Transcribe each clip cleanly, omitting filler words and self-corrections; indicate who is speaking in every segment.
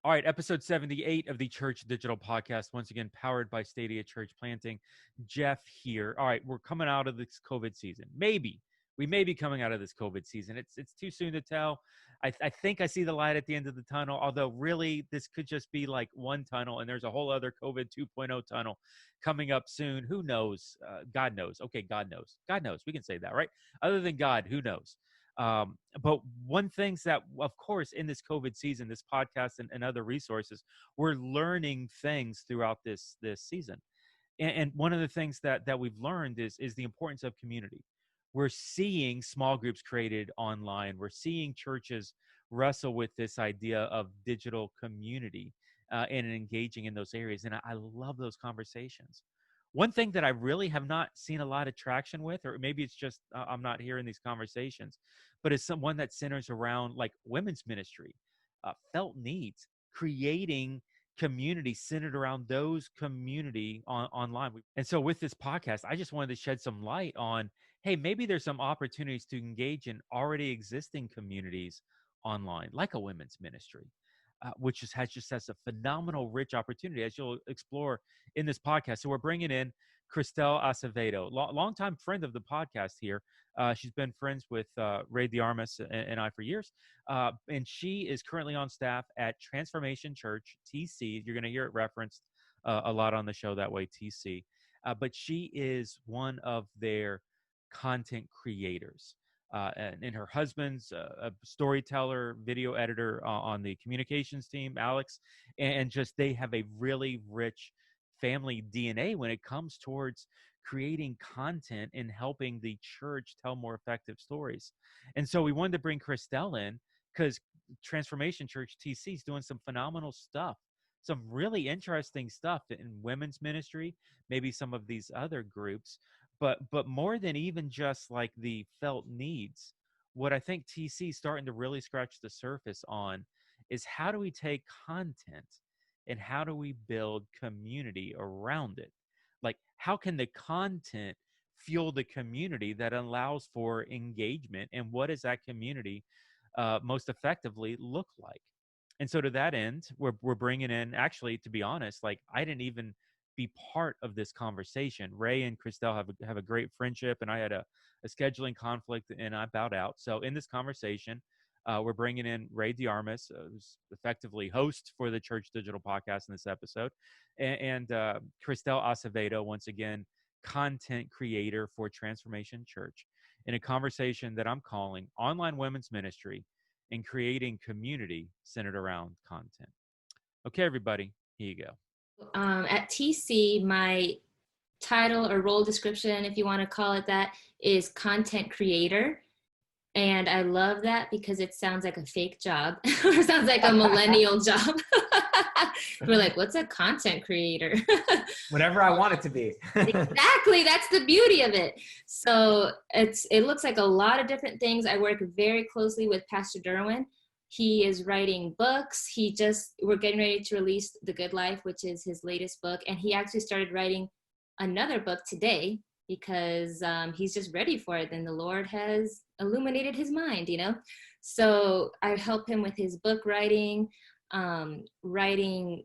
Speaker 1: All right, episode 78 of the Church Digital podcast, once again powered by Stadia Church Planting. Jeff here. All right, we're coming out of this COVID season. We may be coming out of this COVID season. It's too soon to tell. I think I see the light at the end of the tunnel, although really this could just be like one tunnel and there's a whole other COVID 2.0 tunnel coming up soon. Who knows? God knows. Okay, God knows. God knows. We can say that, right? Other than God, who knows? But one things that, of course, in this COVID season, this podcast and other resources, we're learning things throughout this season. And one of the things that we've learned is the importance of community. We're seeing small groups created online. We're seeing churches wrestle with this idea of digital community and engaging in those areas. And I love those conversations. One thing that I really have not seen a lot of traction with, or maybe it's just I'm not hearing these conversations, but it's someone that centers around like women's ministry, felt needs, creating community centered around those community online. And so with this podcast, I just wanted to shed some light on, hey, maybe there's some opportunities to engage in already existing communities online, like a women's ministry. Which has a phenomenal, rich opportunity, as you'll explore in this podcast. So we're bringing in Kristel Acevedo, longtime friend of the podcast here. She's been friends with Ray DiArmas and I for years. And she is currently on staff at Transformation Church, TC. You're going to hear it referenced a lot on the show that way, TC. But she is one of their content creators. And her husband's a storyteller, video editor on the communications team, Alex, and just they have a really rich family DNA when it comes towards creating content and helping the church tell more effective stories. And so we wanted to bring Kristel in because Transformation Church TC is doing some phenomenal stuff, some really interesting stuff in women's ministry, maybe some of these other groups. But more than even just like the felt needs, what I think TC is starting to really scratch the surface on is how do we take content and how do we build community around it? Like, how can the content fuel the community that allows for engagement? And what does that community most effectively look like? And so to that end, we're bringing in, actually, to be honest, like I didn't even be part of this conversation. Ray and Kristel have a great friendship, and I had a scheduling conflict, and I bowed out. So in this conversation, we're bringing in Ray DiArmas, who's effectively host for the Church Digital podcast in this episode, and Kristel Acevedo, once again, content creator for Transformation Church, in a conversation that I'm calling Online Women's Ministry and Creating Community Centered Around Content. Okay, everybody, here you go.
Speaker 2: At TC, my title or role description, if you want to call it that, is content creator. And I love that because it sounds like a fake job or sounds like a millennial job. We're like, what's a content creator?
Speaker 3: Whatever I want it to be.
Speaker 2: Exactly. That's the beauty of it. So it looks like a lot of different things. I work very closely with Pastor Derwin. He is writing books. We're getting ready to release The Good Life, which is his latest book. And he actually started writing another book today because he's just ready for it. And the Lord has illuminated his mind, So I help him with his book writing, writing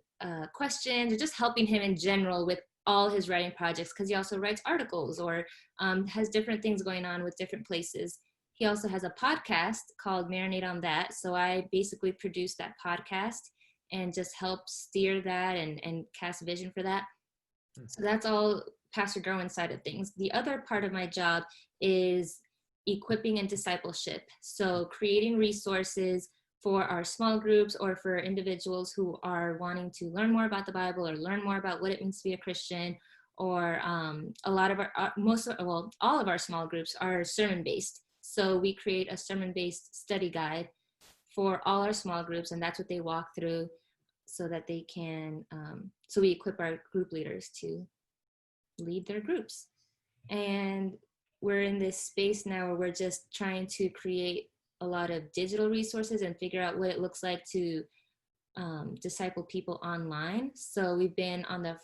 Speaker 2: questions, or just helping him in general with all his writing projects, because he also writes articles or has different things going on with different places. He also has a podcast called Marinate on That. So I basically produce that podcast and just help steer that and cast vision for that. So that's all Pastor Derwin's side of things. The other part of my job is equipping and discipleship. So creating resources for our small groups or for individuals who are wanting to learn more about the Bible or learn more about what it means to be a Christian. Or a lot of all of our small groups are sermon-based. So we create a sermon-based study guide for all our small groups, and that's what they walk through so that they can, so we equip our group leaders to lead their groups. And we're in this space now where we're just trying to create a lot of digital resources and figure out what it looks like to disciple people online. So we've been on the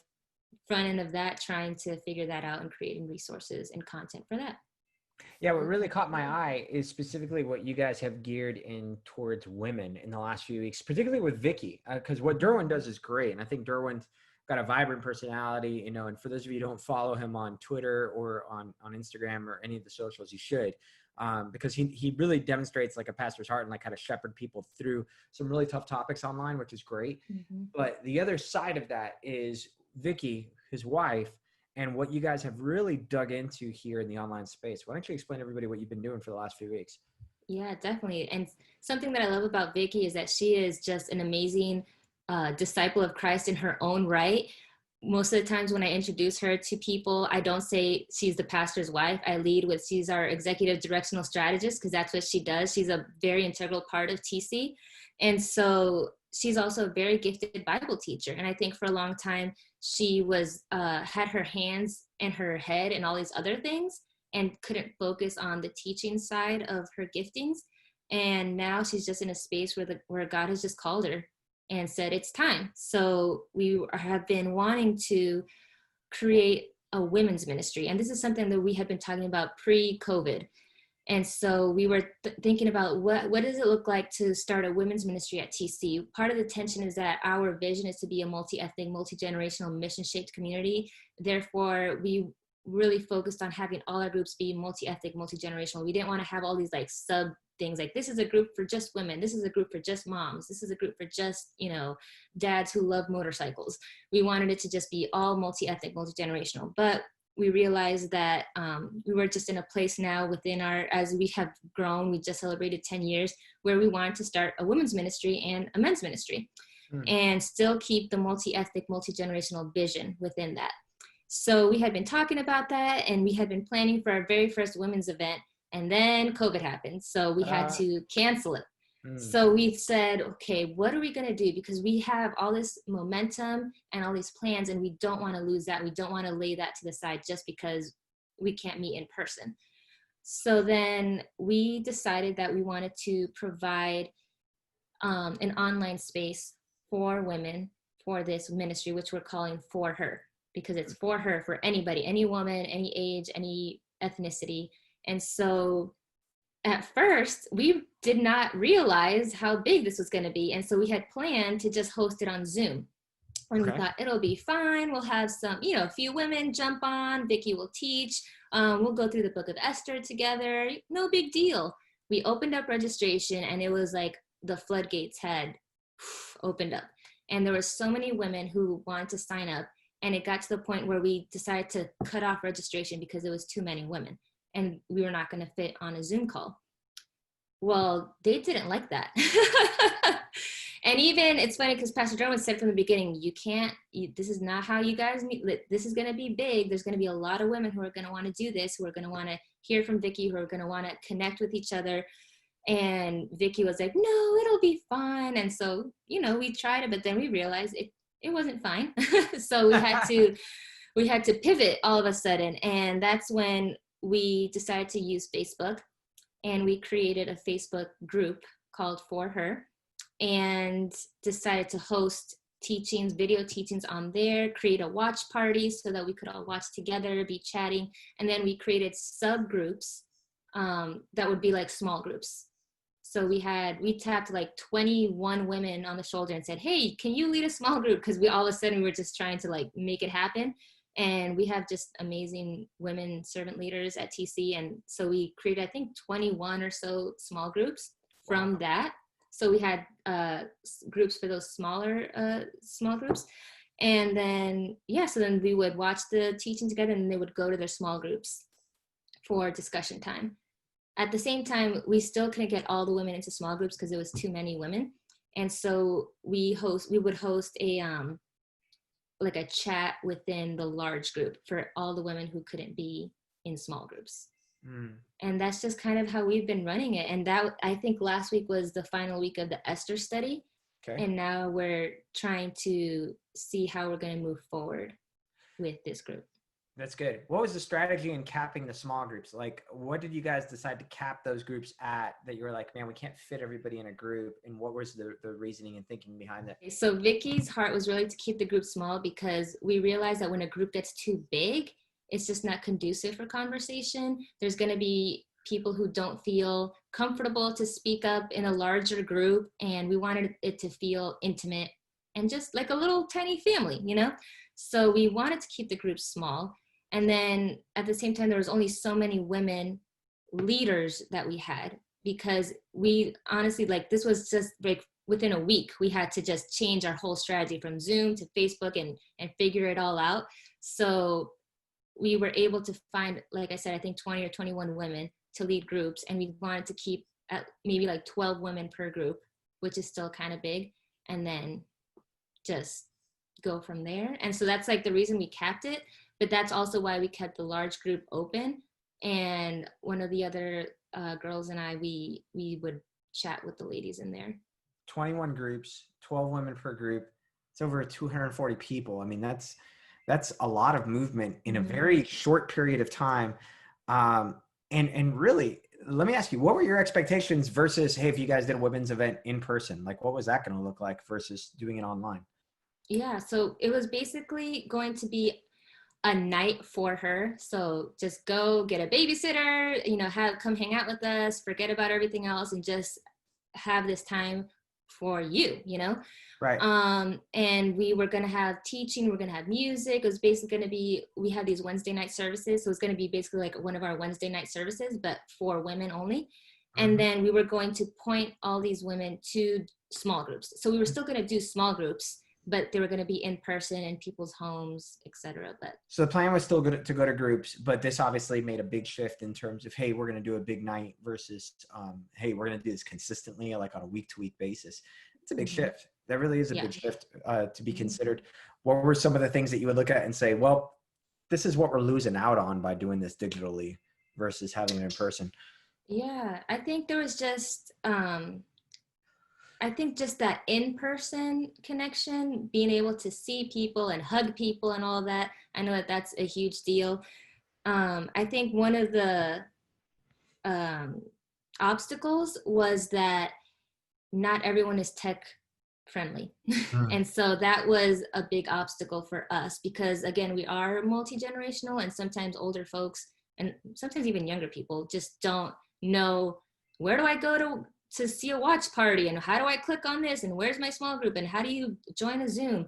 Speaker 2: front end of that, trying to figure that out and creating resources and content for that.
Speaker 3: Yeah, what really caught my eye is specifically what you guys have geared in towards women in the last few weeks, particularly with Vicky, because what Derwin does is great. And I think Derwin's got a vibrant personality, you know, and for those of you who don't follow him on Twitter or on Instagram or any of the socials, you should, because he really demonstrates like a pastor's heart and like how to shepherd people through some really tough topics online, which is great.
Speaker 2: Mm-hmm.
Speaker 3: But the other side of that is Vicky, his wife, and what you guys have really dug into here in the online space. Why don't you explain to everybody what you've been doing for the last few weeks?
Speaker 2: Yeah, definitely. And something that I love about Vicky is that she is just an amazing disciple of Christ in her own right. Most of the times when I introduce her to people, I don't say she's the pastor's wife. I lead with she's our executive directional strategist, because that's what she does. She's a very integral part of TC. And so she's also a very gifted Bible teacher. And I think for a long time, she was had her hands and her head and all these other things and couldn't focus on the teaching side of her giftings. And now she's just in a space where God has just called her and said, it's time. So we have been wanting to create a women's ministry. And this is something that we have been talking about pre-COVID. And so we were thinking about what does it look like to start a women's ministry at TC? Part of the tension is that our vision is to be a multi-ethnic, multi-generational, mission-shaped community. Therefore, we really focused on having all our groups be multi-ethnic, multi-generational. We didn't want to have all these like sub things like this is a group for just women, this is a group for just moms, this is a group for just, you know, dads who love motorcycles. We wanted it to just be all multi-ethnic, multi-generational. But we realized that we were just in a place now within as we have grown, we just celebrated 10 years, where we wanted to start a women's ministry and a men's ministry and still keep the multi-ethnic, multi-generational vision within that. So we had been talking about that, and we had been planning for our very first women's event, and then COVID happened. So we had to cancel it. So we said, okay, what are we going to do? Because we have all this momentum and all these plans, and we don't want to lose that. We don't want to lay that to the side just because we can't meet in person. So then we decided that we wanted to provide an online space for women for this ministry, which we're calling For Her, because it's for her, for anybody, any woman, any age, any ethnicity. And so at first, we did not realize how big this was going to be. And so we had planned to just host it on Zoom. And we thought it'll be fine. We'll have some, you know, a few women jump on. Vicky will teach. We'll go through the book of Esther together. No big deal. We opened up registration, and it was like the floodgates had opened up. And there were so many women who wanted to sign up. And it got to the point where we decided to cut off registration because it was too many women, and we were not going to fit on a Zoom call. Well, they didn't like that. And even, it's funny because Pastor Derwin said from the beginning, this is not how you guys meet. This is going to be big. There's going to be a lot of women who are going to want to do this, who are going to want to hear from Vicky, who are going to want to connect with each other. And Vicky was like, no, it'll be fine. And so, you know, we tried it, but then we realized it wasn't fine. So we had to pivot all of a sudden. And that's when we decided to use Facebook, and we created a Facebook group called For Her, and decided to host teachings, video teachings on there, create a watch party so that we could all watch together, be chatting. And then we created subgroups that would be like small groups. So we tapped like 21 women on the shoulder and said, hey, can you lead a small group? Because we all of a sudden we were just trying to like make it happen. And we have just amazing women servant leaders at TC. And so we created, I think, 21 or so small groups from that. So we had groups for those smaller small groups. And then, so then we would watch the teaching together, and they would go to their small groups for discussion time. At the same time, we still couldn't get all the women into small groups because it was too many women. And so we would host a chat within the large group for all the women who couldn't be in small groups. And that's just kind of how we've been running it. And that, I think last week was the final week of the Esther study. Okay. And now we're trying to see how we're going to move forward with this group.
Speaker 3: That's good. What was the strategy in capping the small groups? Like, what did you guys decide to cap those groups at that you were like, man, we can't fit everybody in a group? And what was the reasoning and thinking behind that?
Speaker 2: So Vicky's heart was really to keep the group small, because we realized that when a group gets too big, it's just not conducive for conversation. There's going to be people who don't feel comfortable to speak up in a larger group, and we wanted it to feel intimate and just like a little tiny family, you know? So we wanted to keep the group small. And then at the same time, there was only so many women leaders that we had, because we honestly, like, this was just like within a week, we had to just change our whole strategy from Zoom to Facebook and figure it all out. So we were able to find, like I said, I think 20 or 21 women to lead groups. And we wanted to keep at maybe like 12 women per group, which is still kind of big. And then just go from there. And so that's like the reason we kept it, but that's also why we kept the large group open. And one of the other girls and I, we would chat with the ladies in there.
Speaker 3: 21 groups, 12 women per group. It's over 240 people. I mean, that's a lot of movement in a very short period of time. And really, let me ask you, what were your expectations versus, hey, if you guys did a women's event in person, like what was that going to look like versus doing it online?
Speaker 2: Yeah, so it was basically going to be a night for her. So just go get a babysitter, you know, come hang out with us, forget about everything else, and just have this time for you, you know?
Speaker 3: Right.
Speaker 2: And we were going to have teaching, we're going to have music. It was basically going to be, we had these Wednesday night services. So it was going to be basically like one of our Wednesday night services, but for women only. And then we were going to point all these women to small groups. So we were still going to do small groups, but they were going to be in person in people's homes, etc. But
Speaker 3: so the plan was still good to go to groups, but this obviously made a big shift in terms of, hey, we're going to do a big night versus, hey, we're going to do this consistently, like on a week-to-week basis. It's a big shift. That really is a big shift to be considered. What were some of the things that you would look at and say, well, this is what we're losing out on by doing this digitally versus having it in person?
Speaker 2: Yeah, I think there was just, I think just that in-person connection, being able to see people and hug people and all that. I know that that's a huge deal. I think one of the obstacles was that not everyone is tech friendly. And so that was a big obstacle for us because, again, we are multi-generational, and sometimes older folks and sometimes even younger people just don't know, where do I go to see a watch party, and how do I click on this, and where's my small group, and how do you join a Zoom?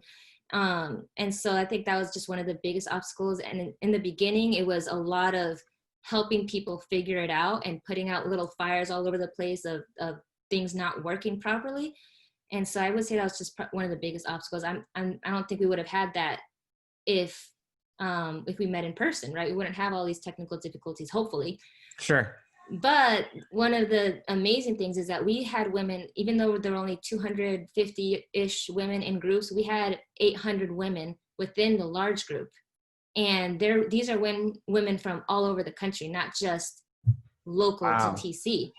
Speaker 2: And so I think that was just one of the biggest obstacles. And in the beginning, it was a lot of helping people figure it out and putting out little fires all over the place of things not working properly. And so I would say that was just one of the biggest obstacles. I don't think we would have had that if we met in person, right? We wouldn't have all these technical difficulties, hopefully.
Speaker 3: Sure.
Speaker 2: But one of the amazing things is that we had women, even though there were only 250-ish women in groups, we had 800 women within the large group. And these are women from all over the country, not just local to TC.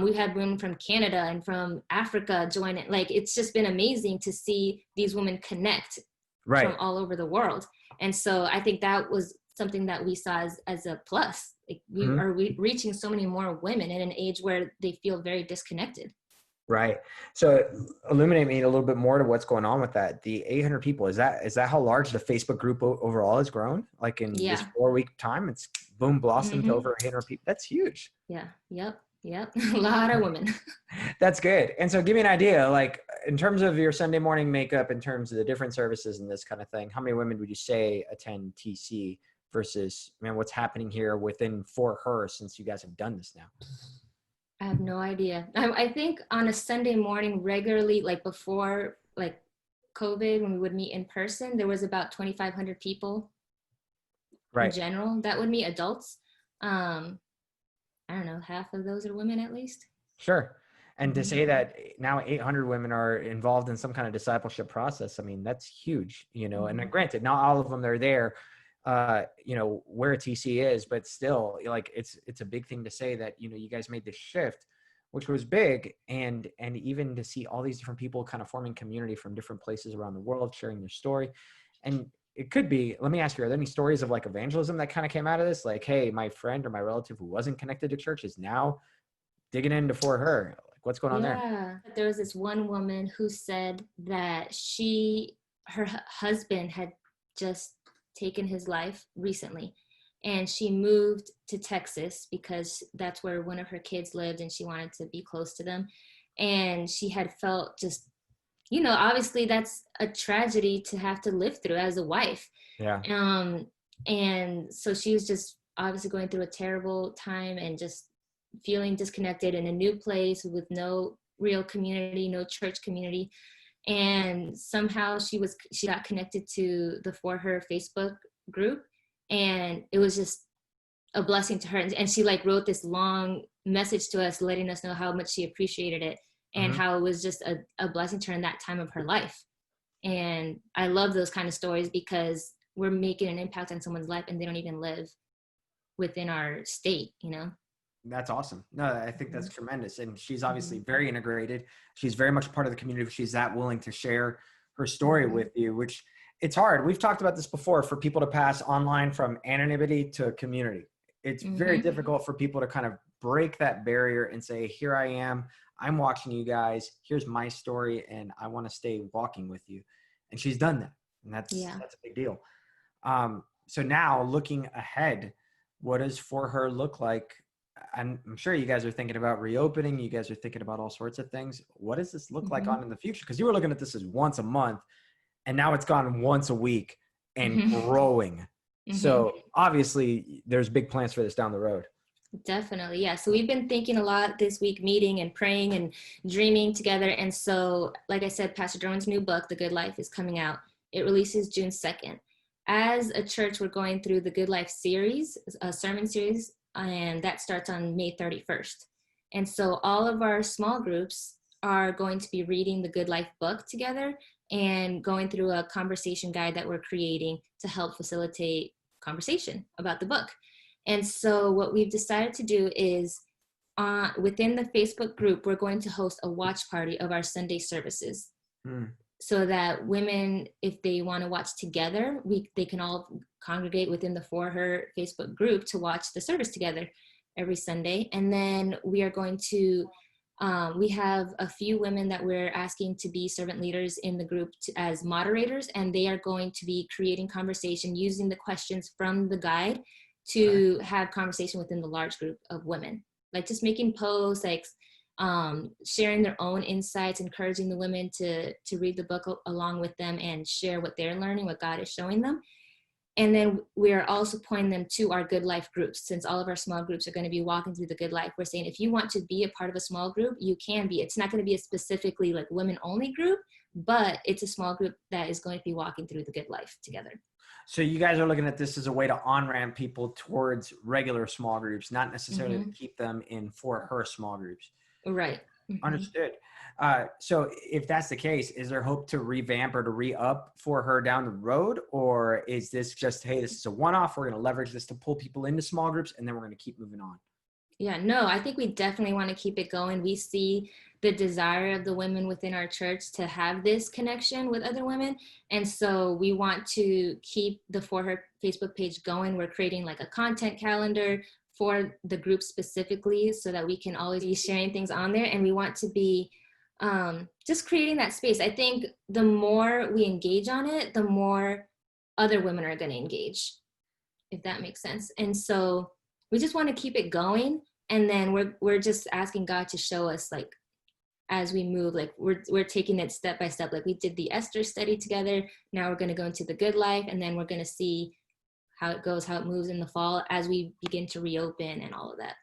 Speaker 2: We've had women from Canada and from Africa join it. Like, it's just been amazing to see these women connect from all over the world. And so I think that was something that we saw as a plus. Like, we are reaching so many more women in an age where they feel very disconnected.
Speaker 3: Right. So illuminate me a little bit more to what's going on with that. The 800 people, is that how large the Facebook group overall has grown? Like in this 4-week time, it's boom, blossomed to over 800 people. That's huge.
Speaker 2: Yeah. Yep. A lot of women.
Speaker 3: That's good. And so give me an idea, like in terms of your Sunday morning makeup, in terms of the different services and this kind of thing, how many women would you say attend TC versus, man, what's happening here for her since you guys have done this now?
Speaker 2: I have no idea. I think on a Sunday morning regularly, like before like COVID, when we would meet in person, there was about 2,500 people in general that would meet, adults. I don't know, half of those are women at least.
Speaker 3: Sure. And to say that now 800 women are involved in some kind of discipleship process, I mean, that's huge, and granted, not all of them are there, where TC is, but still, like, it's a big thing to say that, you guys made this shift, which was big. And even to see all these different people kind of forming community from different places around the world, sharing their story. And it could be, let me ask you, are there any stories of like evangelism that kind of came out of this? Like, hey, my friend or my relative who wasn't connected to church is now digging in for her. Like, what's going on there?
Speaker 2: Yeah, there was this one woman who said that her husband had just taken his life recently. and she moved to Texas because that's where one of her kids lived and she wanted to be close to them. And she had felt just, obviously that's a tragedy to have to live through as a wife.
Speaker 3: Yeah.
Speaker 2: And so she was just obviously going through a terrible time and just feeling disconnected in a new place with no real community, no church community. And somehow she got connected to the For Her Facebook group, and it was just a blessing to her. And she like wrote this long message to us letting us know how much she appreciated it and how it was just a blessing to her in that time of her life. And I love those kind of stories because we're making an impact on someone's life and they don't even live within our state,
Speaker 3: That's awesome. No, I think that's tremendous. And she's obviously very integrated. She's very much part of the community. She's that willing to share her story with you, which it's hard. We've talked about this before, for people to pass online from anonymity to community. It's very difficult for people to kind of break that barrier and say, here I am, I'm watching you guys, here's my story, and I want to stay walking with you. And she's done that. And that's a big deal. So now looking ahead, what does For Her look like? I'm sure you guys are thinking about reopening. You guys are thinking about all sorts of things. What does this look like on in the future? Because you were looking at this as once a month, and now it's gone once a week and growing. So obviously there's big plans for this down the road.
Speaker 2: Definitely. Yeah. So we've been thinking a lot this week, meeting and praying and dreaming together. And so, like I said, Pastor Derwin's new book, The Good Life, is coming out. It releases June 2nd. As a church, we're going through the Good Life series, a sermon series, and that starts on May 31st. And so all of our small groups are going to be reading the Good Life book together and going through a conversation guide that we're creating to help facilitate conversation about the book. And so what we've decided to do is within the Facebook group, we're going to host a watch party of our Sunday services so that women, if they want to watch together, they can all congregate within the For Her Facebook group to watch the service together every Sunday. And then we are going to, we have a few women that we're asking to be servant leaders in the group as moderators, and they are going to be creating conversation using the questions from the guide to have conversation within the large group of women, like just making posts, like sharing their own insights, encouraging the women to read the book along with them and share what they're learning, what God is showing them. And then we're also pointing them to our Good Life groups. Since all of our small groups are going to be walking through the Good Life, we're saying if you want to be a part of a small group, you can be. It's not going to be a specifically like women only group, but it's a small group that is going to be walking through the Good Life together.
Speaker 3: So you guys are looking at this as a way to on-ramp people towards regular small groups, not necessarily to keep them in For Her small groups.
Speaker 2: Right.
Speaker 3: Understood. So if that's the case, is there hope to revamp or to re-up For Her down the road? Or is this just, hey, this is a one-off, we're going to leverage this to pull people into small groups, and then we're going to keep moving on?
Speaker 2: Yeah, no, I think we definitely want to keep it going. We see the desire of the women within our church to have this connection with other women. And so we want to keep the For Her Facebook page going. We're creating like a content calendar for the group specifically so that we can always be sharing things on there. And we want to be just creating that space. I think the more we engage on it, the more other women are going to engage, if that makes sense. And so we just want to keep it going. And then we're just asking God to show us, like, as we move, like we're taking it step by step. Like we did the Esther study together. Now we're going to go into the Good Life, and then we're going to see how it goes, how it moves in the fall as we begin to reopen and all of that.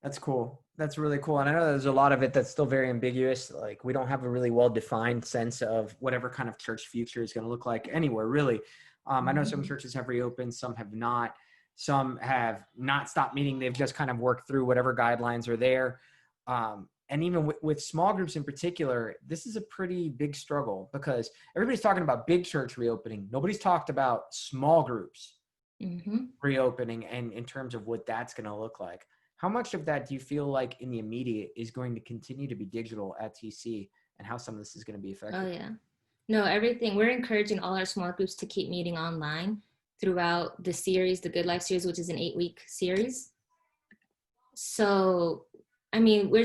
Speaker 3: That's cool. That's really cool. And I know there's a lot of it that's still very ambiguous. Like we don't have a really well-defined sense of whatever kind of church future is going to look like anywhere, really. I know some churches have reopened, some have not. Some have not stopped meeting. They've just kind of worked through whatever guidelines are there. And even with small groups in particular, this is a pretty big struggle because everybody's talking about big church reopening. Nobody's talked about small groups reopening and in terms of what that's going to look like. How much of that do you feel like in the immediate is going to continue to be digital at TC, and how some of this is going to be effective?
Speaker 2: Oh, yeah. No, everything. We're encouraging all our small groups to keep meeting online throughout the series, the Good Life series, which is an 8-week series. So, I mean, we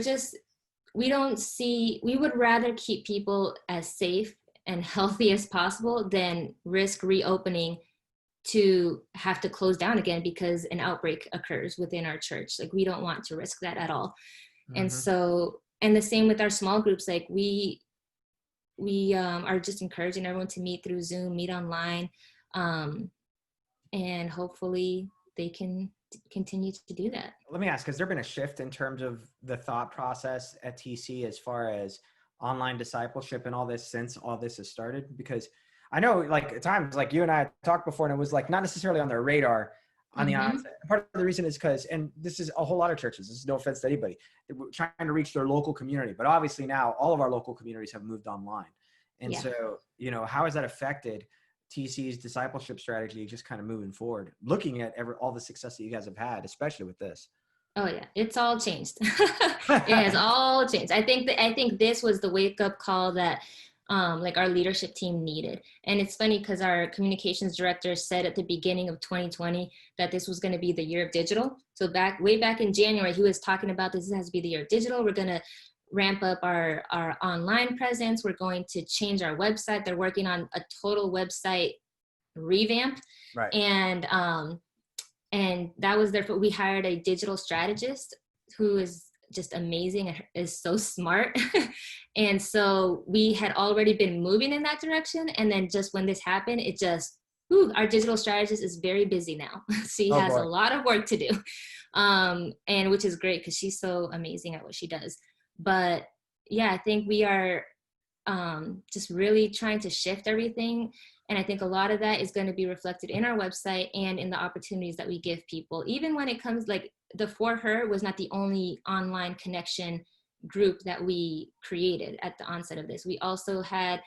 Speaker 2: would rather keep people as safe and healthy as possible than risk reopening to have to close down again because an outbreak occurs within our church. Like, we don't want to risk that at all. And so, and the same with our small groups, like we are just encouraging everyone to meet through Zoom, meet online, and hopefully they can continue to do that.
Speaker 3: Let me ask, has there been a shift in terms of the thought process at TC as far as online discipleship and all this since all this has started? Because I know, like, at times, like you and I talked before, and it was like not necessarily on their radar on the onset. Part of the reason is because, and this is a whole lot of churches, this is no offense to anybody, we're trying to reach their local community. But obviously now all of our local communities have moved online. And so, you know, how has that affected TC's discipleship strategy just kind of moving forward, looking at all the success that you guys have had, especially with this?
Speaker 2: Oh yeah, it's all changed. It has all changed. I think this was the wake up call that like our leadership team needed. And it's funny because our communications director said at the beginning of 2020 that this was going to be the year of digital. So way back in January, he was talking about this has to be the year of digital. We're going to ramp up our online presence. We're going to change our website. They're working on a total website revamp.
Speaker 3: Right.
Speaker 2: And that was we hired a digital strategist who is just amazing and is so smart. And so we had already been moving in that direction. And then just when this happened, it just, our digital strategist is very busy now. She has a lot of work to do. And which is great because she's so amazing at what she does. But yeah, I think we are just really trying to shift everything. And I think a lot of that is going to be reflected in our website and in the opportunities that we give people. Even when it comes, like, the For Her was not the only online connection group that we created at the onset of this. We also had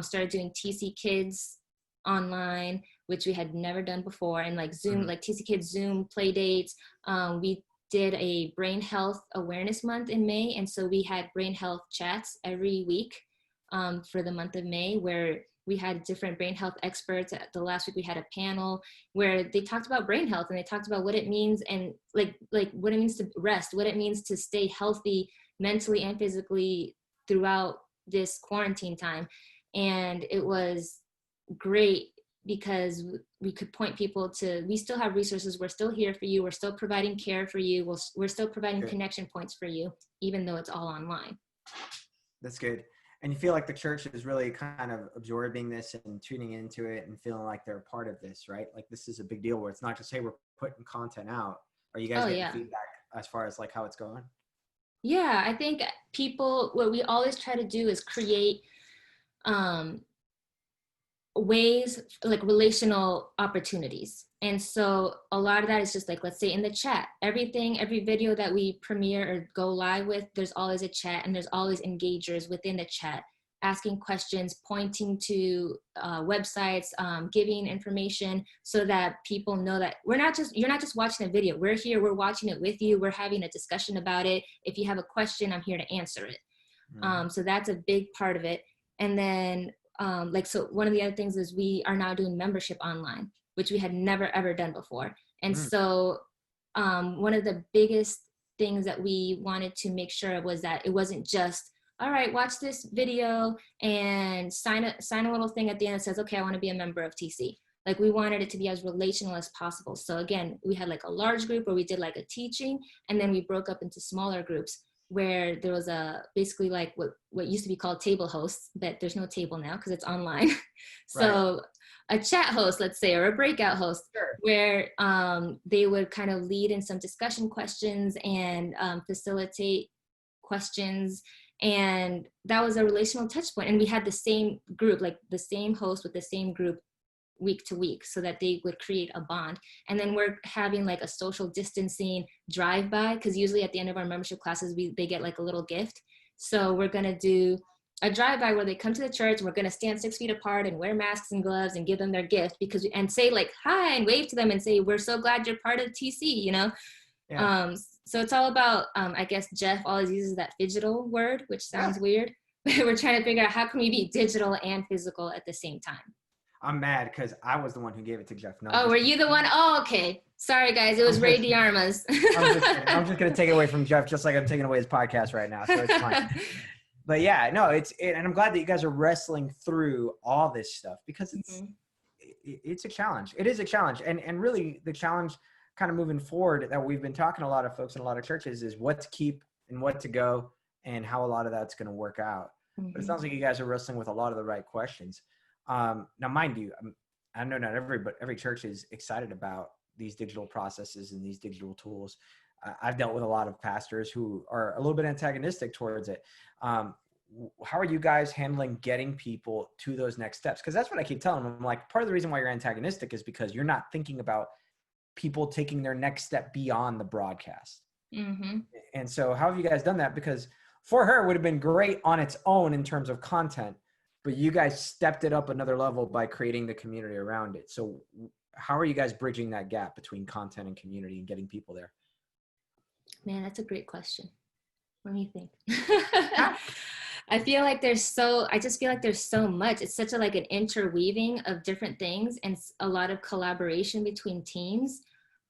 Speaker 2: started doing TC Kids online, which we had never done before. And like Zoom, like TC Kids Zoom play dates. We did a brain health awareness month in May. And so we had brain health chats every week for the month of May, where we had different brain health experts. The last week we had a panel where they talked about brain health, and they talked about what it means, and like what it means to rest, what it means to stay healthy mentally and physically throughout this quarantine time. And it was great because we could point people to, we still have resources. We're still here for you. We're still providing care for you. We're still providing connection points for you, even though it's all online.
Speaker 3: That's good. And you feel like the church is really kind of absorbing this and tuning into it and feeling like they're a part of this, right? Like, this is a big deal where it's not just, hey, we're putting content out. Are you guys getting feedback as far as like how it's going?
Speaker 2: Yeah, I think what we always try to do is create ways, like relational opportunities. And so a lot of that is just like, let's say in the chat, every video that we premiere or go live with, there's always a chat, and there's always engagers within the chat, asking questions, pointing to websites, giving information so that people know that you're not just watching a video. We're here, we're watching it with you. We're having a discussion about it. If you have a question, I'm here to answer it. So that's a big part of it. And then so one of the other things is we are now doing membership online, which we had never, ever done before. And so one of the biggest things that we wanted to make sure was that it wasn't just, all right, watch this video and sign a little thing at the end that says, okay, I want to be a member of TC. Like, we wanted it to be as relational as possible. So again, we had like a large group where we did like a teaching, and then we broke up into smaller groups where there was basically like what used to be called table hosts, but there's no table now because it's online. So a chat host, let's say, or a breakout host, where they would kind of lead in some discussion questions and facilitate questions. And that was a relational touch point. And we had the same group, like the same host with the same group week to week, so that they would create a bond. And then we're having like a social distancing drive-by, because usually at the end of our membership classes, they get like a little gift. So we're going to do a drive-by where they come to the church, and we're going to stand 6 feet apart and wear masks and gloves and give them their gift, and say like, hi, and wave to them and say, we're so glad you're part of TC, you know? So it's all about, I guess Jeff always uses that digital word, which sounds weird, but we're trying to figure out how can we be digital and physical at the same time.
Speaker 3: I'm mad because I was the one who gave it to Jeff. No,
Speaker 2: oh, were you the one? Oh, okay. Sorry, guys. It was Ray Diarma's.
Speaker 3: I'm just going to take it away from Jeff, just like I'm taking away his podcast right now. So it's fine. But yeah, no, and I'm glad that you guys are wrestling through all this stuff, because it's, it's a challenge. It is a challenge. And really the challenge kind of moving forward that we've been talking to a lot of folks in a lot of churches is what to keep and what to go and how a lot of that's going to work out. But it sounds like you guys are wrestling with a lot of the right questions. Now, mind you, I know not every church is excited about these digital processes and these digital tools. I've dealt with a lot of pastors who are a little bit antagonistic towards it. How are you guys handling getting people to those next steps? Because that's what I keep telling them. I'm like, part of the reason why you're antagonistic is because you're not thinking about people taking their next step beyond the broadcast. And so how have you guys done that? Because For Her would have been great on its own in terms of content, but you guys stepped it up another level by creating the community around it. So how are you guys bridging that gap between content and community and getting people there?
Speaker 2: Man, that's a great question. Let me think. I just feel like there's so much. It's such like an interweaving of different things and a lot of collaboration between teams.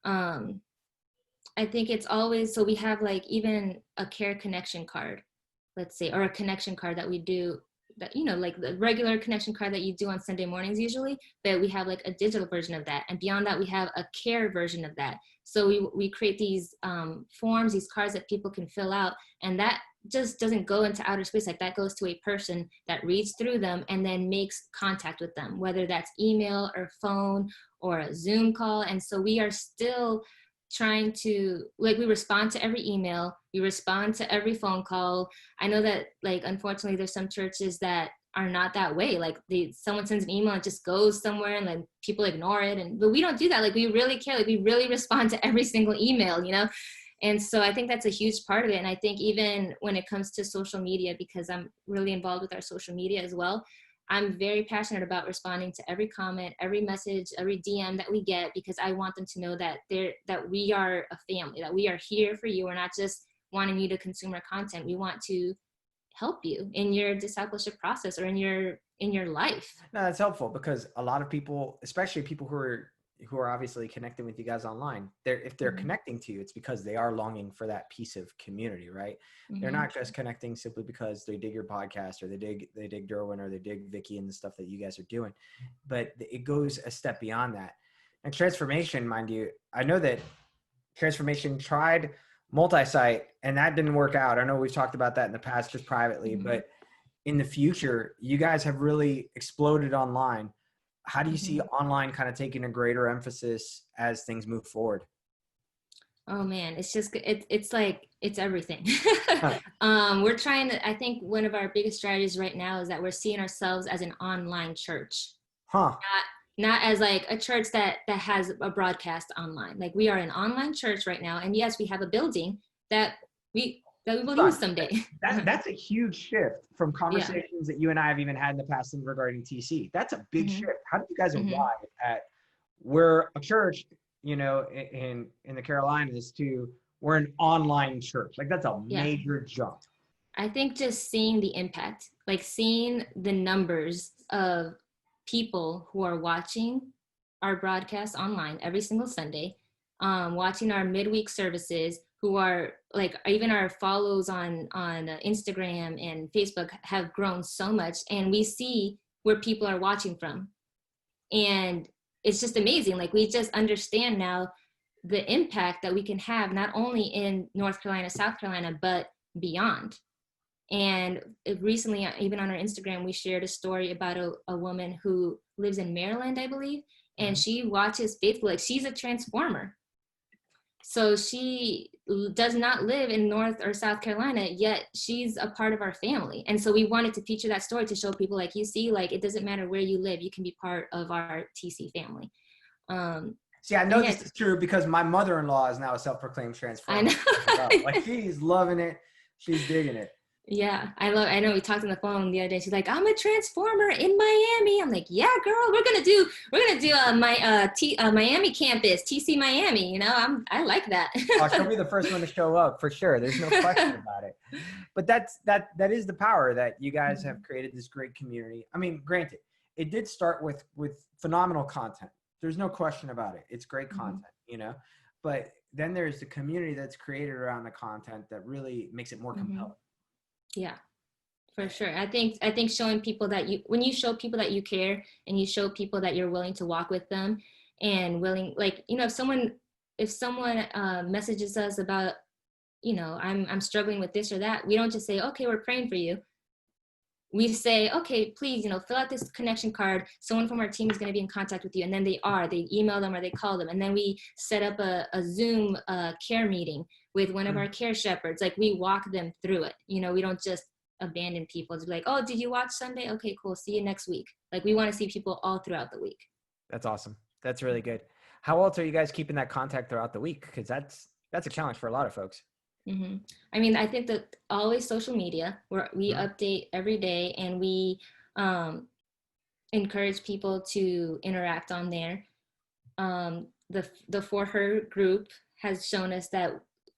Speaker 2: I think it's always, so we have like even a care connection card, let's say, or a connection card that we do that, like the regular connection card that you do on Sunday mornings usually, but we have like a digital version of that. And beyond that, we have a care version of that. So we create these forms, these cards that people can fill out, and that just doesn't go into outer space. Like that goes to a person that reads through them and then makes contact with them, whether that's email or phone or a Zoom call. And so we are still trying to, like, we respond to every email, we respond to every phone call. I know that, like, unfortunately there's some churches that are not that way. Like someone sends an email and it just goes somewhere and then people ignore it. But we don't do that. Like we really care. Like we really respond to every single email, And so I think that's a huge part of it. And I think even when it comes to social media, because I'm really involved with our social media as well, I'm very passionate about responding to every comment, every message, every DM that we get, because I want them to know that that we are a family, that we are here for you. We're not just wanting you to consume our content. We want to help you in your discipleship process or in your life.
Speaker 3: No, that's helpful because a lot of people, especially people who are obviously connecting with you guys online, if they're connecting to you, it's because they are longing for that piece of community, right? They're not just connecting simply because they dig your podcast or they dig Derwin or they dig Vicky and the stuff that you guys are doing, but it goes a step beyond that. And Transformation, mind you, I know that Transformation tried multi-site and that didn't work out. I know we've talked about that in the past just privately, but in the future, you guys have really exploded online. How do you see online kind of taking a greater emphasis as things move forward?
Speaker 2: Oh man, it's just, it's like, it's everything. We're trying to, I think one of our biggest strategies right now is that we're seeing ourselves as an online church. Not as like a church that has a broadcast online. Like we are an online church right now. And yes, we have a building that we will use someday.
Speaker 3: That's a huge shift from conversations that you and I have even had in the past regarding TC. That's a big shift. How did you guys arrive at we're a church, in the Carolinas to we're an online church? Like that's a major jump.
Speaker 2: I think just seeing the impact, like seeing the numbers of people who are watching our broadcast online every single Sunday, watching our midweek services, who are like, even our follows on Instagram and Facebook have grown so much, and we see where people are watching from. And it's just amazing. Like we just understand now the impact that we can have, not only in North Carolina, South Carolina, but beyond. And recently, even on our Instagram, we shared a story about a woman who lives in Maryland, I believe, and she watches faithfully. Like she's a transformer. So she does not live in North or South Carolina, yet she's a part of our family. And so we wanted to feature that story to show people, like, you see, like, it doesn't matter where you live, you can be part of our TC family.
Speaker 3: See, I know this is true because my mother-in-law is now a self-proclaimed transformer. I know. Like she's loving it. She's digging it.
Speaker 2: Yeah, I know we talked on the phone the other day. She's like, I'm a transformer in Miami. I'm like, yeah, girl, we're gonna do Miami campus, TC Miami. I like that.
Speaker 3: She'll be the first one to show up for sure. There's no question about it. But that is the power that you guys have created this great community. I mean, granted, it did start with phenomenal content. There's no question about it. It's great content, But then there's the community that's created around the content that really makes it more compelling.
Speaker 2: Yeah, For sure. I think showing people that when you show people that you care and you show people that you're willing to walk with them and willing, like, if someone messages us about, I'm struggling with this or that, we don't just say, okay, we're praying for you. We say, okay, please, fill out this connection card. Someone from our team is going to be in contact with you. And then they email them or they call them. And then we set up a Zoom care meeting with one of our care shepherds. Like, we walk them through it. We don't just abandon people to be like, oh, did you watch Sunday? Okay, cool. See you next week. Like, we want to see people all throughout the week.
Speaker 3: That's awesome. That's really good. How else are you guys keeping that contact throughout the week? Because that's a challenge for a lot of folks.
Speaker 2: Mm-hmm. I mean, I think that always social media, where we update every day, and we encourage people to interact on there. The For Her group has shown us that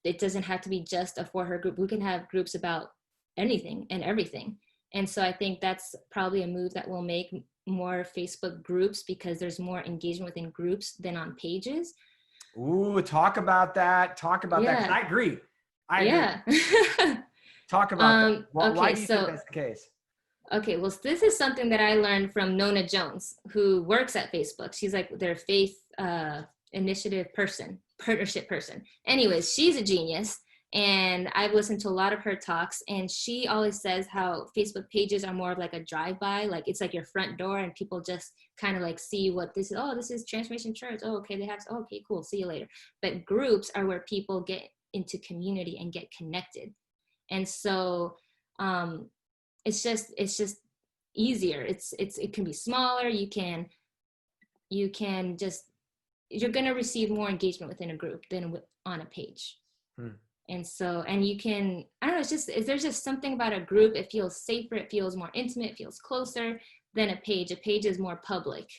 Speaker 2: it doesn't have to be just a For Her group. We can have groups about anything and everything. And so I think that's probably a move that will make more Facebook groups, because there's more engagement within groups than on pages.
Speaker 3: Ooh, talk about that. that. 'Cause I agree. Talk about that. Why do you think that's the case?
Speaker 2: Okay, well, this is something that I learned from Nona Jones, who works at Facebook. She's like their faith initiative partnership person. Anyways, she's a genius, and I've listened to a lot of her talks, and she always says how Facebook pages are more of like a drive-by, like it's like your front door, and people just kind of like see what this is. Oh, this is Transformation Church. Oh, okay, okay, cool, see you later. But groups are where people get into community and get connected. And so it's just easier. It can be smaller. You're going to receive more engagement within a group than on a page. And so, and you can, I don't know, there's just something about a group. It feels safer. It feels more intimate. It feels closer than a page. A page is more public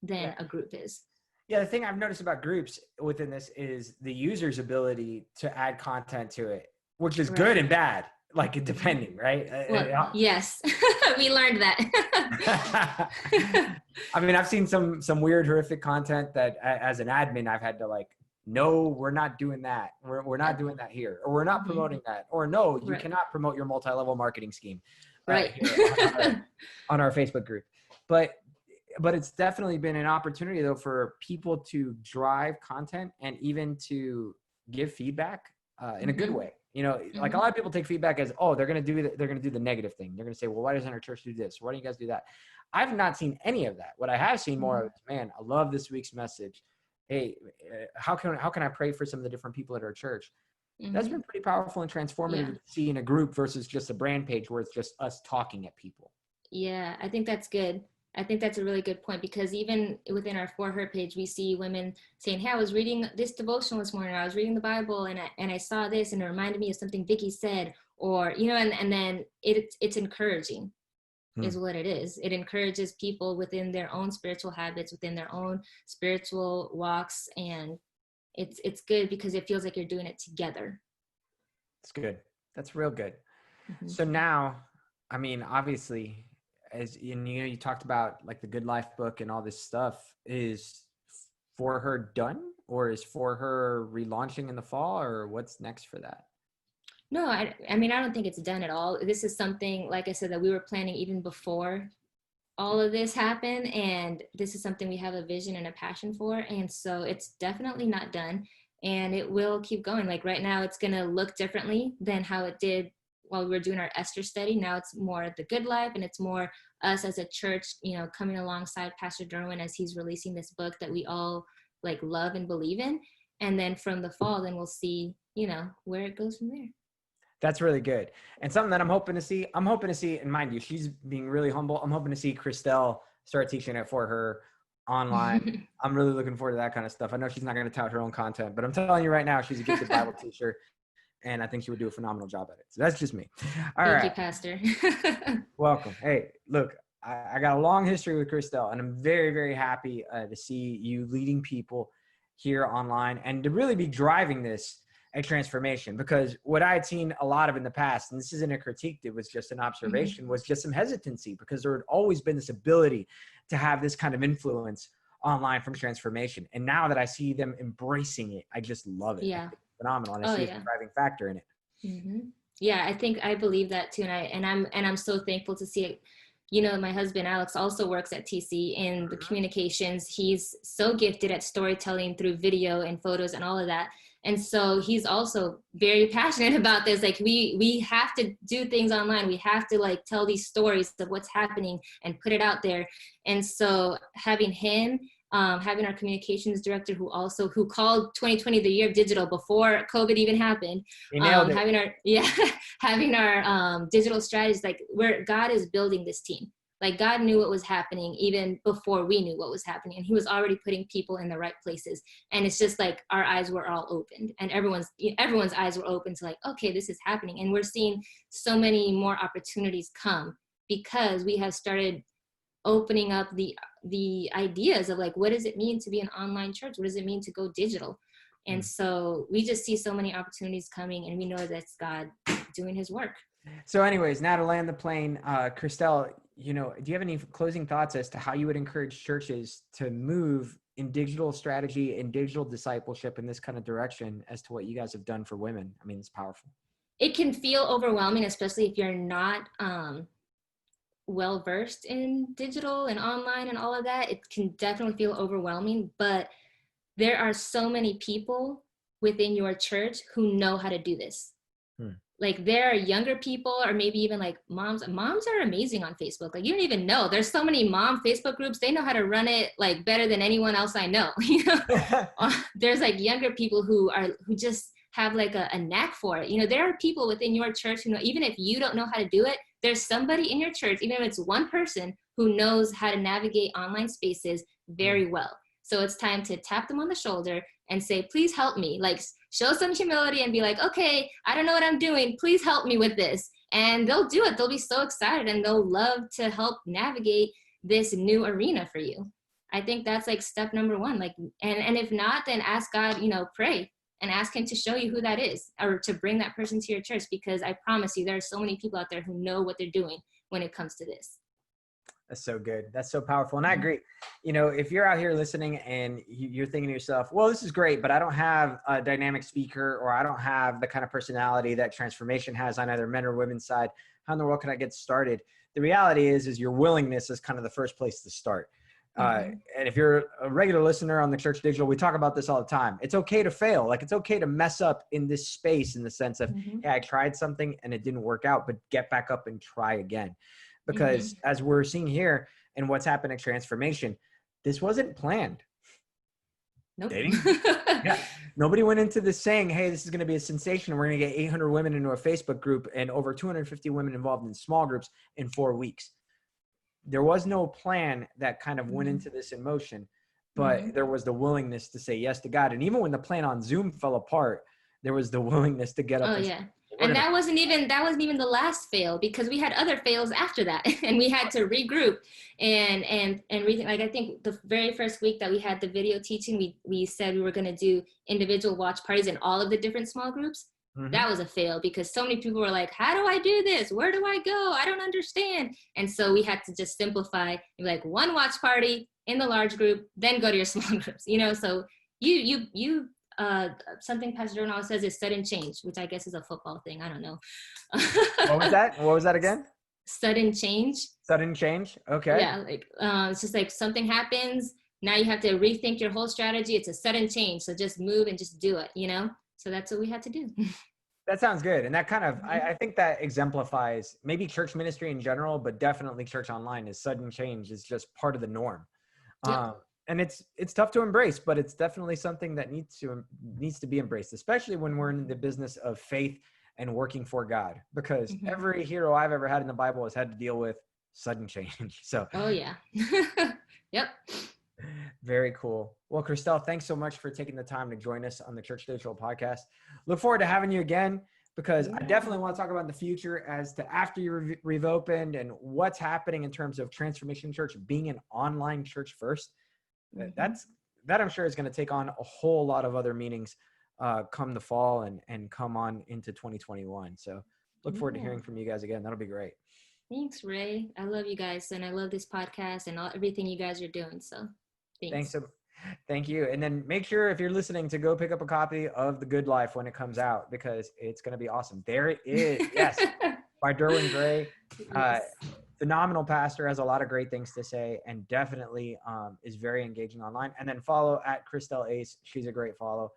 Speaker 2: than a group is.
Speaker 3: Yeah, the thing I've noticed about groups within this is the user's ability to add content to it, which is good and bad, like depending, right?
Speaker 2: Well, yes, we learned that.
Speaker 3: I mean, I've seen some weird, horrific content that as an admin, I've had to like, no, we're not doing that. We're not doing that here, or we're not promoting that, or no, you cannot promote your multi-level marketing scheme here on our Facebook group. But it's definitely been an opportunity though for people to drive content and even to give feedback in a good way. Like a lot of people take feedback as, oh, they're going to do the negative thing. They're going to say, well, why doesn't our church do this? Why don't you guys do that? I've not seen any of that. What I have seen more of is, man, I love this week's message. Hey, how can I pray for some of the different people at our church? That's been pretty powerful and transformative to see in a group versus just a brand page where it's just us talking at people.
Speaker 2: Yeah, I think that's good. I think that's a really good point, because even within our For Her page, we see women saying, hey, I was reading this devotional this morning, or I was reading the Bible and I saw this and it reminded me of something Vicky said, or, and then it's encouraging is what it is. It encourages people within their own spiritual habits, within their own spiritual walks. And it's good because it feels like you're doing it together.
Speaker 3: It's good. That's real good. So now, I mean, obviously, as you talked about like the Good Life book and all this stuff, is For Her done, or is For Her relaunching in the fall, or what's next for that?
Speaker 2: No, I mean, I don't think it's done at all. This is something, like I said, that we were planning even before all of this happened. And this is something we have a vision and a passion for. And so it's definitely not done, and it will keep going. Like right now, it's going to look differently than how it did while we were doing our Esther study. Now it's more the Good Life, and it's more us as a church, coming alongside Pastor Derwin as he's releasing this book that we all like love and believe in. And then from the fall, then we'll see, where it goes from there.
Speaker 3: That's really good. And something that I'm hoping to see, and mind you, she's being really humble. I'm hoping to see Kristel start teaching it For Her online. I'm really looking forward to that kind of stuff. I know she's not going to tout her own content, but I'm telling you right now, she's a gifted Bible teacher. And I think she would do a phenomenal job at it. So that's just me.
Speaker 2: Thank you, Pastor.
Speaker 3: Welcome. Hey, look, I got a long history with Kristel, and I'm very, very happy to see you leading people here online and to really be driving this at Transformation, because what I had seen a lot of in the past, and this isn't a critique, it was just an observation, was just some hesitancy, because there had always been this ability to have this kind of influence online from Transformation. And now that I see them embracing it, I just love it.
Speaker 2: Yeah.
Speaker 3: Phenomenal. And I see it's a driving factor in it.
Speaker 2: Yeah, I believe that too. And I'm so thankful to see it. You know, my husband, Alex, also works at TC in the communications. He's so gifted at storytelling through video and photos and all of that. And so he's also very passionate about this. Like we have to do things online. We have to like tell these stories of what's happening and put it out there. And so having him, having our communications director who called 2020 the year of digital before COVID even happened,
Speaker 3: You nailed it.
Speaker 2: having our digital strategies, like where God is building this team. Like God knew what was happening even before we knew what was happening, and he was already putting people in the right places. And it's just like our eyes were all opened, and everyone's eyes were open to like, okay, this is happening. And we're seeing so many more opportunities come because we have started opening up the ideas of like, what does it mean to be an online church? What does it mean to go digital? And so we just see so many opportunities coming, and we know that's God doing his work.
Speaker 3: So anyways, now to land the plane, Kristel, you know, do you have any closing thoughts as to how you would encourage churches to move in digital strategy and digital discipleship in this kind of direction as to what you guys have done for women? I mean, it's powerful.
Speaker 2: It can feel overwhelming, especially if you're not well-versed in digital and online and all of that. It can definitely feel overwhelming, but there are so many people within your church who know how to do this. Like there are younger people, or maybe even like moms are amazing on Facebook. Like you don't even know, there's so many mom Facebook groups. They know how to run it like better than anyone else I know. You know, there's like younger people who just have like a knack for it. You know, there are people within your church who know, even if you don't know how to do it, there's somebody in your church, even if it's one person, who knows how to navigate online spaces very well. So it's time to tap them on the shoulder and say, please help me. Like show some humility and be like, okay, I don't know what I'm doing. Please help me with this. And they'll do it. They'll be so excited and they'll love to help navigate this new arena for you. I think that's like step number one. Like, and if not, then ask God, you know, pray and ask him to show you who that is, or to bring that person to your church, because I promise you, there are so many people out there who know what they're doing when it comes to this.
Speaker 3: That's so good. That's so powerful. And I agree. You know, if you're out here listening and you're thinking to yourself, well, this is great, but I don't have a dynamic speaker, or I don't have the kind of personality that Transformation has on either men or women's side, how in the world can I get started? The reality is your willingness is kind of the first place to start. And if you're a regular listener on the Church Digital, we talk about this all the time. It's okay to fail. Like it's okay to mess up in this space, in the sense of, hey, I tried something and it didn't work out, but get back up and try again. Because as we're seeing here and what's happened at Transformation, this wasn't planned.
Speaker 2: Nope.
Speaker 3: Yeah. Nobody went into this saying, hey, this is going to be a sensation. We're going to get 800 women into a Facebook group and over 250 women involved in small groups in 4 weeks. There was no plan that kind of went into this in motion, but there was the willingness to say yes to God. And even when the plan on Zoom fell apart, there was the willingness to get up.
Speaker 2: And that wasn't even the last fail, because we had other fails after that, and we had to regroup and like I think the very first week that we had the video teaching, we said we were going to do individual watch parties in all of the different small groups. That was a fail, because so many people were like, how do I do this? Where do I go? I don't understand. And so we had to just simplify and be like, one watch party in the large group, then go to your small groups, you know? So you something Pastor Donald says is sudden change, which I guess is a football thing. I don't know.
Speaker 3: What was that? What was that again?
Speaker 2: Sudden change.
Speaker 3: Sudden change. Okay.
Speaker 2: Yeah. Like, it's just like something happens. Now you have to rethink your whole strategy. It's a sudden change. So just move and just do it, you know? So that's what we had to do.
Speaker 3: That sounds good. And that kind of, I think that exemplifies maybe church ministry in general, but definitely church online is sudden change is just part of the norm. And it's tough to embrace, but it's definitely something that needs to be embraced, especially when we're in the business of faith and working for God, because every hero I've ever had in the Bible has had to deal with sudden change. So,
Speaker 2: oh yeah. Yep.
Speaker 3: Very cool. Well, Kristel, thanks so much for taking the time to join us on the Church Digital podcast. Look forward to having you again, because I definitely want to talk about in the future as to after you've opened and what's happening in terms of Transformation Church being an online church first. That I'm sure is going to take on a whole lot of other meanings come the fall and come on into 2021. So look forward to hearing from you guys again. That'll be great.
Speaker 2: Thanks, Ray. I love you guys, and I love this podcast and everything you guys are doing. So thanks.
Speaker 3: Thank you. And then make sure if you're listening to go pick up a copy of The Good Life when it comes out, because it's going to be awesome. There it is. Yes. By Derwin Gray.
Speaker 2: Yes.
Speaker 3: Phenomenal pastor, has a lot of great things to say, and definitely is very engaging online. And then follow at Kristel Ace. She's a great follow.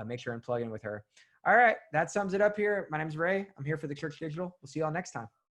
Speaker 3: Make sure and plug in with her. All right. That sums it up here. My name's Ray. I'm here for The Church Digital. We'll see you all next time.